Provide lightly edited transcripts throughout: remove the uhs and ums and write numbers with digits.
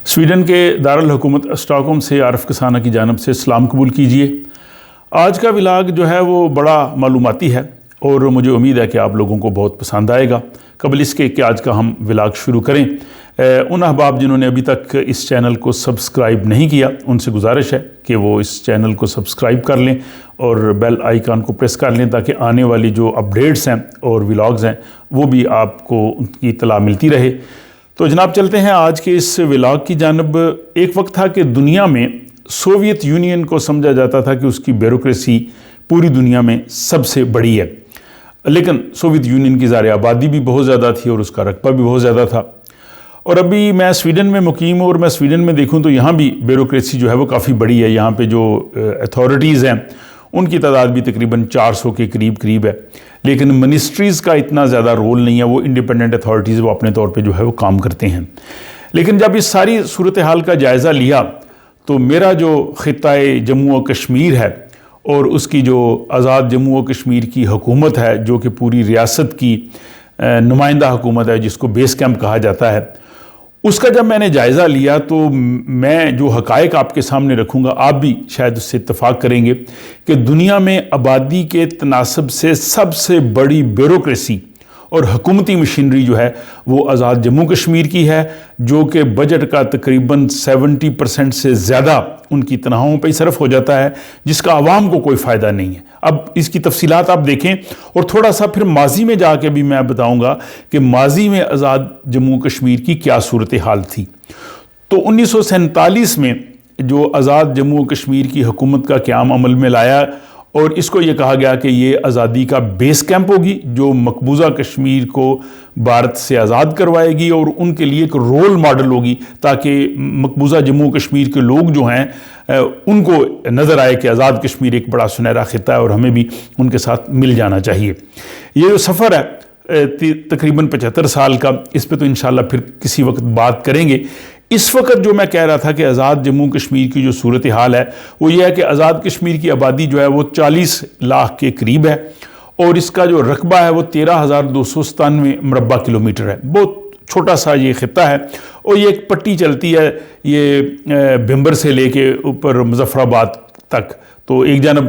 Sweden के दारुल हुकूमत Stockholm से आरिफ कसाना की जानिब से सलाम कबूल कीजिए। आज का व्लॉग जो है वो बड़ा मालूमाती है और मुझे उम्मीद है कि आप लोगों को बहुत पसंद आएगा। कबल इसके कि आज का हम व्लॉग शुरू करें, उन अहबाब जिन्होंने अभी तक इस चैनल को सब्सक्राइब नहीं किया उनसे गुजारिश है कि वो इस चैनल को सब्सक्राइब कर लें और बेल आइकन को प्रेस कर लें ताकि आने वाली जो अपडेट्स हैं और व्लॉग्स हैं वो भी आपको उनकी इत्तला मिलती रहे। तो जनाब चलते हैं आज के इस व्लॉग की जानिब। एक वक्त था कि दुनिया में सोवियत यूनियन को समझा जाता था कि उसकी ब्यूरोक्रेसी पूरी दुनिया में सबसे बड़ी है, लेकिन सोवियत यूनियन की ज़ाहिर आबादी भी बहुत ज़्यादा थी और उसका रकबा भी बहुत ज़्यादा था। और अभी मैं स्वीडन में मुकीम हूँ और मैं स्वीडन में देखूँ तो यहाँ भी ब्यूरोक्रेसी जो है वो काफ़ी बड़ी है। यहाँ पे जो अथॉरिटीज़ हैं उनकी तादाद भी तकरीबन 400 के करीब है, लेकिन मिनिस्ट्रीज़ का इतना ज़्यादा रोल नहीं है। वो इंडिपेंडेंट अथॉरिटीज़ वो अपने तौर पे जो है वो काम करते हैं। लेकिन जब इस सारी सूरत हाल का जायज़ा लिया तो मेरा जो ख़ित्ता-ए जम्मू व कश्मीर है और उसकी जो आज़ाद जम्मू व कश्मीर की हुकूमत है, जो कि पूरी रियासत की नुमाइंदा हुकूमत है, जिसको बेस कैंप कहा जाता है, उसका जब मैंने जायज़ा लिया तो मैं जो हक़ाइक़ आपके सामने रखूँगा आप भी शायद उससे इत्तफ़ाक़ करेंगे कि दुनिया में आबादी के तनासब से सबसे बड़ी ब्यूरोक्रेसी और हुकूमती मशीनरी जो है वो आज़ाद जम्मू कश्मीर की है, जो कि बजट का तकरीबन 70% से ज़्यादा उनकी तनख्वाहों पर ही सर्फ हो जाता है, जिसका आवाम को कोई फ़ायदा नहीं है। अब इसकी तफसीलात आप देखें और थोड़ा सा फिर माजी में जाके भी मैं बताऊंगा कि माजी में आज़ाद जम्मू कश्मीर की क्या सूरत हाल थी। तो 1947 में जो आज़ाद जम्मू कश्मीर की हुकूमत का क़याम अमल में लाया और इसको ये कहा गया कि ये आज़ादी का बेस कैंप होगी जो मकबूजा कश्मीर को भारत से आज़ाद करवाएगी और उनके लिए एक रोल मॉडल होगी, ताकि मकबूजा जम्मू कश्मीर के लोग जो हैं उनको नज़र आए कि आज़ाद कश्मीर एक बड़ा सुनहरा खित्ता है और हमें भी उनके साथ मिल जाना चाहिए। ये जो सफ़र है तकरीबन 75 साल का, इस पर तो इंशाल्लाह फिर किसी वक्त बात करेंगे। इस वक्त जो मैं कह रहा था कि आज़ाद जम्मू कश्मीर की जो सूरत हाल है वो ये है कि आज़ाद कश्मीर की आबादी जो है वो 40 लाख के करीब है और इसका जो रकबा है वो 13,297 मुरबा किलोमीटर है। बहुत छोटा सा ये खित्ता है और ये एक पट्टी चलती है ये भिम्बर से लेके ऊपर मुजफ्फराबाद तक। तो एक जानब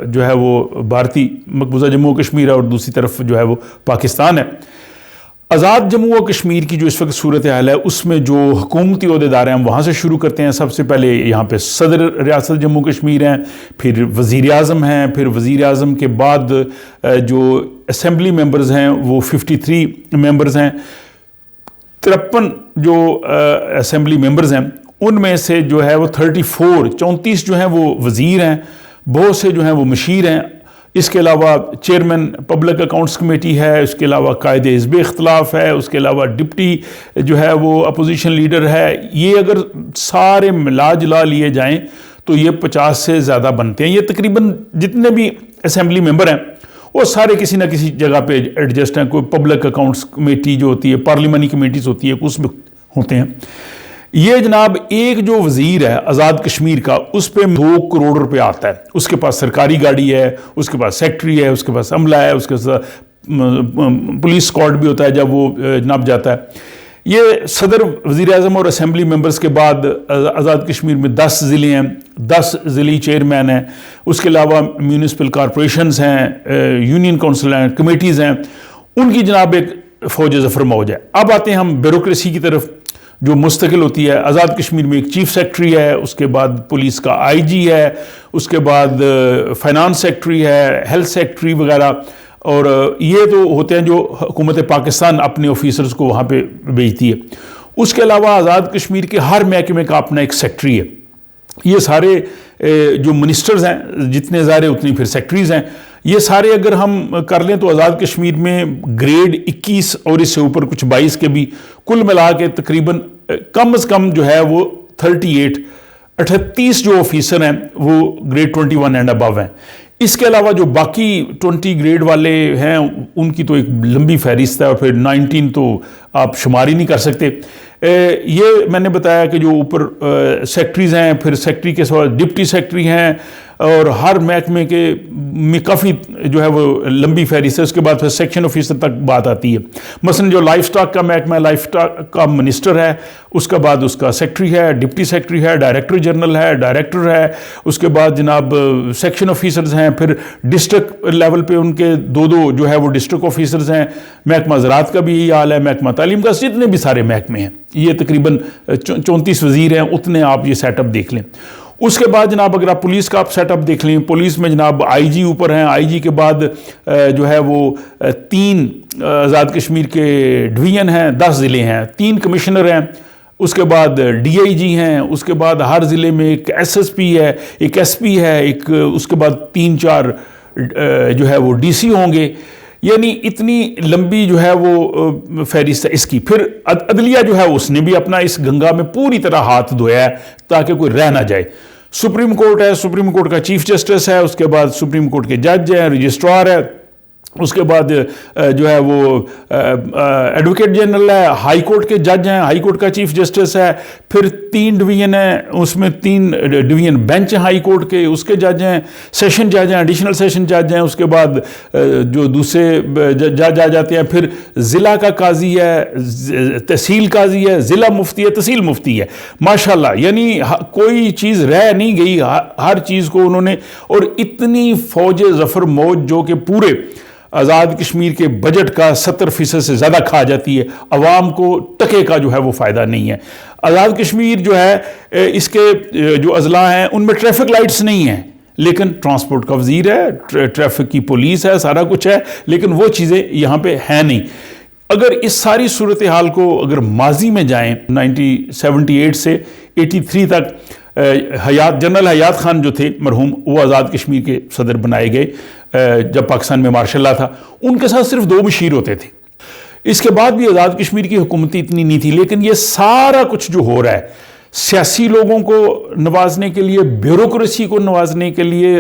जो है वो भारतीय मकबूजा जम्मू कश्मीर है और दूसरी तरफ जो है वो पाकिस्तान है। आज़ाद जम्मू व कश्मीर की जो इस वक्त सूरत हाल है उसमें जो हुकूमती ओहदेदार हैं हम वहाँ से शुरू करते हैं। सबसे पहले यहाँ पे सदर रियासत जम्मू कश्मीर हैं, फिर वज़ीर आज़म हैं, फिर वज़ीर आज़म के बाद जो असम्बली मेंबर्स हैं वो 53 मेंबर्स हैं। 53 जो असम्बली मेंबर्स हैं उनमें से जो है वो 34 जो हैं वो वज़ीर हैं, बहुत से जो हैं वो मशीर हैं। इसके अलावा चेयरमैन पब्लिक अकाउंट्स कमेटी है, उसके अलावा कायदे हिज़्ब इख्तिलाफ है, उसके अलावा डिप्टी जो है वो अपोजिशन लीडर है। ये अगर सारे मिला जुला लिए जाएं तो ये 50 से ज़्यादा बनते हैं। ये तकरीबन जितने भी असम्बली मेंबर हैं वो सारे किसी ना किसी जगह पे एडजस्ट हैं। कोई पब्लिक अकाउंट्स कमेटी जो होती है, पार्लियामानी कमेटीज़ होती है, उसमें होते हैं। ये जनाब एक जो वज़ीर है आज़ाद कश्मीर का उस पर 2 करोड़ रुपये आता है। उसके पास सरकारी गाड़ी है, उसके पास सेक्रेटरी है, उसके पास अमला है, उसके पास पुलिस स्क्वाड भी होता है जब वो जनाब जाता है। ये सदर वज़ीर आज़म और असम्बली मेंबर्स के बाद आज़ाद कश्मीर में 10 ज़िले हैं, 10 ज़िली चेयरमैन हैं, उसके अलावा म्यूनिसिपल कॉरपोरेशंस हैं, यूनियन काउंसिल हैं, कमेटीज़ हैं, उनकी जनाब एक फ़ौज ज़फ़र मौज है। अब आते हैं हम ब्यूरोक्रेसी की तरफ जो मुस्तकिल होती है। आज़ाद कश्मीर में एक चीफ सेक्रेटरी है, उसके बाद पुलिस का आईजी है, उसके बाद फाइनेंस सेक्रेटरी है, हेल्थ सेक्रेटरी वगैरह, और ये तो होते हैं जो हुकूमत पाकिस्तान अपने ऑफिसर्स को वहाँ पे भेजती है। उसके अलावा आज़ाद कश्मीर के हर महकमे का अपना एक सेक्रेटरी है। ये सारे जो मिनिस्टर्स हैं जितने ज़ारे उतनी फिर सेक्रेटरीज़ हैं। ये सारे अगर हम कर लें तो आज़ाद कश्मीर में ग्रेड 21 और इससे ऊपर कुछ 22 के भी कुल मिला के तकरीबन कम से कम जो है वो 38 जो ऑफिसर हैं वो ग्रेड 21 एंड अबव हैं। इसके अलावा जो बाकी 20 ग्रेड वाले हैं उनकी तो एक लंबी फहरिस्त है और फिर 19 तो आप शुमार ही नहीं कर सकते। ये मैंने बताया कि जो ऊपर सेक्रेटरीज़ हैं, फिर सेक्रेटरी के साथ डिप्टी सेक्रेटरी हैं, और हर महकमे के में काफ़ी जो है वो लंबी फहरिस्त है। उसके बाद फिर सेक्शन ऑफिसर तक बात आती है। मसलन जो लाइफ स्टॉक का महकमा है, लाइफ स्टॉक का मिनिस्टर है, उसके बाद उसका सेक्रेटरी है, डिप्टी सेक्रेटरी है, डायरेक्टर जनरल है, डायरेक्टर है, उसके बाद जनाब सेक्शन ऑफिसर्स हैं, फिर डिस्ट्रिक्ट लेवल पे उनके दो जो है वो डिस्ट्रिक्ट ऑफिसर्स हैं। महकमा ज़राअत का भी यही हाल है, महकमा तालीम का, जितने भी सारे महकमे हैं, ये तकरीबन 34 वज़ीर हैं, उतने आप ये सेटअप देख लें। उसके बाद जनाब अगर आप पुलिस का आप सेटअप देख लें, पुलिस में जनाब आईजी ऊपर हैं, आईजी के बाद जो है वो 3 आज़ाद कश्मीर के डिवीज़न हैं, 10 ज़िले हैं, 3 कमिश्नर हैं, उसके बाद डीआईजी हैं, उसके बाद हर ज़िले में एक एसएसपी है, एक एसपी है, एक उसके बाद 3-4 जो है वो डीसी होंगे। यानी इतनी लंबी जो है वो फहरिस्त है इसकी। फिर अदलिया जो है उसने भी अपना इस गंगा में पूरी तरह हाथ धोया है ताकि कोई रह ना जाए। सुप्रीम कोर्ट है, सुप्रीम कोर्ट का चीफ जस्टिस है, उसके बाद सुप्रीम कोर्ट के जज हैं, रजिस्ट्रार है, उसके बाद जो है वो एडवोकेट जनरल है, हाई कोर्ट के जज हैं, हाई कोर्ट का चीफ जस्टिस है, फिर 3 डिवीज़न है, उसमें 3 डिवीज़न बेंच हैं हाई कोर्ट के, उसके जज हैं, सेशन जज हैं, एडिशनल सेशन जज हैं, उसके बाद जो दूसरे जज आ जाते हैं, फिर ज़िला का काजी है, तहसील काजी है, ज़िला मुफ्ती है, तहसील मुफ्ती है। माशाल्लाह, यानी कोई चीज़ रह नहीं गई, हर चीज़ को उन्होंने, और इतनी फौज ज़फ़र मौज जो कि पूरे आज़ाद कश्मीर के बजट का 70% से ज़्यादा खा जाती है, अवाम को टके का जो है वो फ़ायदा नहीं है। आज़ाद कश्मीर जो है इसके जो अजला हैं उनमें ट्रैफिक लाइट्स नहीं हैं, लेकिन ट्रांसपोर्ट का वज़ीर है, ट्रैफिक की पुलिस है, सारा कुछ है, लेकिन वो चीज़ें यहाँ पे हैं नहीं। अगर इस सारी सूरत हाल को अगर माजी में जाएं, 1978 से 83 तक जनरल हयात खान जो थे मरहूम, वो आज़ाद कश्मीर के सदर बनाए गए जब पाकिस्तान में मार्शल लॉ था। उनके साथ सिर्फ 2 मुशीर होते थे। इसके बाद भी आज़ाद कश्मीर की हुकूमत इतनी नहीं थी, लेकिन ये सारा कुछ जो हो रहा है, सियासी लोगों को नवाजने के लिए, ब्यूरोक्रेसी को नवाजने के लिए,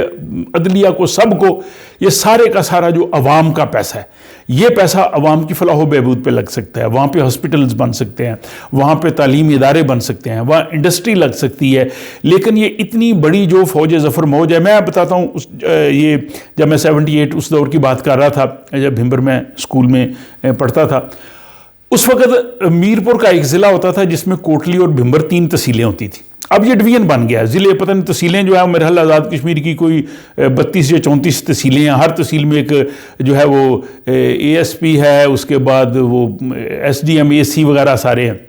अदलिया को, सबको, ये सारे का सारा जो अवाम का पैसा है, ये पैसा अवाम की फलाह बहबूद पे लग सकता है। वहाँ पे हॉस्पिटल्स बन सकते हैं, वहाँ पे तालीमी इदारे बन सकते हैं, वहाँ इंडस्ट्री लग सकती है। लेकिन ये इतनी बड़ी जो फौज ज़फ़र मौज है, मैं बताता हूँ, ये जब मैं 78 उस दौर की बात कर रहा था, जब भिंबर में स्कूल में पढ़ता था, उस वक्त मीरपुर का एक ज़िला होता था जिसमें कोटली और भिंबर 3 तहसीलें होती थी। अब ये डिवीज़न बन गया, ज़िले पता नहीं, तहसीलें जो है मेरे ख्याल आज़ाद कश्मीर की कोई 32 या 34 तहसीलें हैं। हर तहसील में एक जो है वो एएसपी है, उसके बाद वो एसडीएम, एसी वगैरह सारे हैं।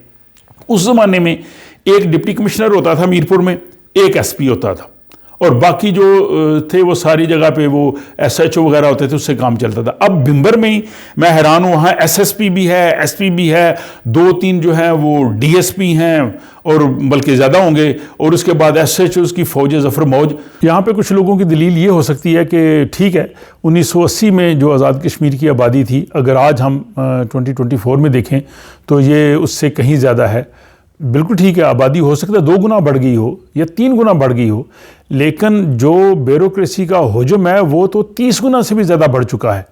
उस ज़माने में एक डिप्टी कमिश्नर होता था मीरपुर में, एक एसपी होता था, और बाकी जो थे वो सारी जगह पे वो एसएचओ वगैरह होते थे, उससे काम चलता था। अब भिंबर में ही मैं हैरान हूँ, वहाँ एसएसपी भी है, एसपी भी है, 2-3 जो हैं वो डीएसपी हैं, और बल्कि ज़्यादा होंगे, और उसके बाद एसएचओज़ की फौज ज़फ़र मौज। यहाँ पे कुछ लोगों की दलील ये हो सकती है कि ठीक है, 1980 में जो आज़ाद कश्मीर की आबादी थी, अगर आज हम 2024 में देखें तो ये उससे कहीं ज़्यादा है। बिल्कुल ठीक है, आबादी हो सकता है 2 गुना बढ़ गई हो या 3 गुना बढ़ गई हो, लेकिन जो ब्यूरोक्रेसी का हुजूम है वो तो 30 गुना से भी ज़्यादा बढ़ चुका है।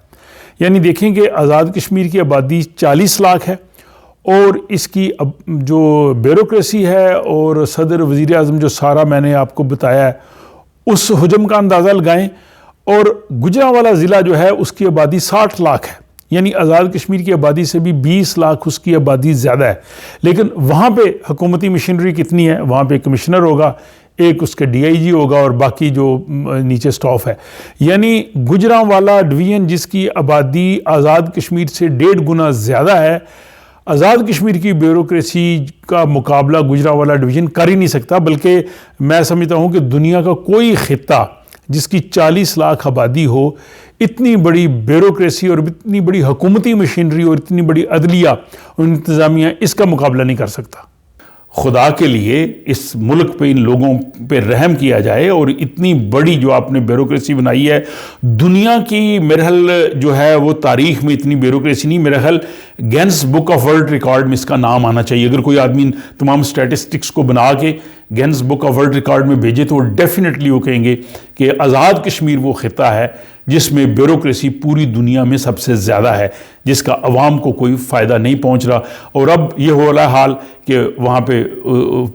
यानी देखें कि आज़ाद कश्मीर की आबादी 40 लाख है, और इसकी जो ब्यूरोक्रेसी है और सदर वज़ीर आज़म जो सारा मैंने आपको बताया है, उस हुजूम का अंदाज़ा लगाएं। और गुजरांवाला ज़िला जो है उसकी आबादी 60 लाख है, यानी आज़ाद कश्मीर की आबादी से भी 20 लाख उसकी आबादी ज़्यादा है। लेकिन वहाँ पे हुकूमती मशीनरी कितनी है, वहाँ पे कमिश्नर होगा, एक उसके डीआईजी होगा, और बाकी जो नीचे स्टाफ है। यानी गुजरांवाला डिवीज़न जिसकी आबादी आज़ाद कश्मीर से 1.5 गुना ज़्यादा है, आज़ाद कश्मीर की ब्यूरोक्रेसी का मुकाबला गुजरांवाला डिवीज़न कर ही नहीं सकता। बल्कि मैं समझता हूँ कि दुनिया का कोई ख़ित्ता जिसकी 40 लाख आबादी हो, इतनी बड़ी ब्यूरोक्रेसी और इतनी बड़ी हुकूमती मशीनरी और इतनी बड़ी अदलिया और इंतज़ामिया, इसका मुकाबला नहीं कर सकता। खुदा के लिए इस मुल्क पे, इन लोगों पे रहम किया जाए, और इतनी बड़ी जो आपने ब्यूरोक्रेसी बनाई है, दुनिया की मेरे ख्याल जो है वो तारीख में इतनी ब्यूरोक्रेसी नहीं, मेरे ख्याल Guinness book of world record में इसका नाम आना चाहिए। अगर कोई आदमी तमाम स्टैटिस्टिक्स को बना के Guinness book of world record में भेजे तो डेफिनेटली वो कहेंगे कि आज़ाद कश्मीर वो खिता है जिसमें ब्यूरोक्रेसी पूरी दुनिया में सबसे ज़्यादा है, जिसका अवाम को कोई फ़ायदा नहीं पहुंच रहा। और अब ये हो रहा हाल कि वहाँ पे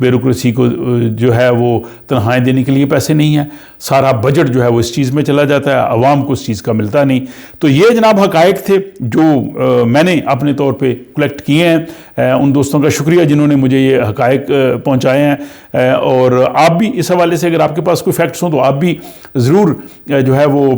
ब्यूरोक्रेसी को जो है वो तनख्वाहें देने के लिए पैसे नहीं हैं, सारा बजट जो है वो इस चीज़ में चला जाता है, आवाम को उस चीज़ का मिलता नहीं। तो ये जनाब हक़ाइक़ थे जो मैंने अपने तौर पे कलेक्ट किए हैं। उन दोस्तों का शुक्रिया जिन्होंने मुझे ये हक़ाइक़ पहुँचाए हैं, और आप भी इस हवाले से अगर आपके पास कोई फैक्ट्स हों तो आप भी ज़रूर जो है वो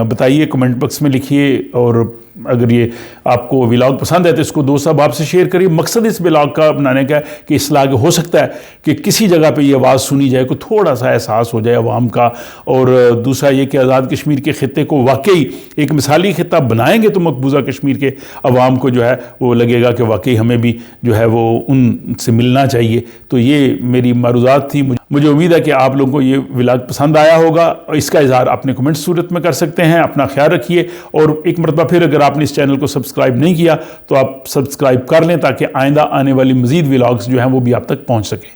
बताइए, कमेंट बॉक्स में लिखिए। और अगर ये आपको व्लॉग पसंद है तो इसको दोस्त साहब आपसे शेयर करिए। मकसद इस व्लॉग का बनाने का है कि इस लाग हो सकता है कि किसी जगह पे ये आवाज़ सुनी जाए, को थोड़ा सा एहसास हो जाए अवाम का। और दूसरा ये कि आज़ाद कश्मीर के ख़ित्ते को वाकई एक मिसाली ख़ित्ता बनाएंगे तो मकबूजा कश्मीर के अवाम को जो है वो लगेगा कि वाकई हमें भी जो है वो उनसे मिलना चाहिए। तो ये मेरी मारूज़ात थी। मुझे उम्मीद है कि आप लोगों को ये व्लॉग पसंद आया होगा। इसका इज़हार अपने कमेंट सूरत में कर सकते हैं। अपना ख्याल रखिए, और एक मरतबा फिर अगर आपने इस चैनल को सब्सक्राइब नहीं किया तो आप सब्सक्राइब कर लें ताकि आइंदा आने वाली मज़ीद व्लॉग्स जो हैं वो भी आप तक पहुँच सकें।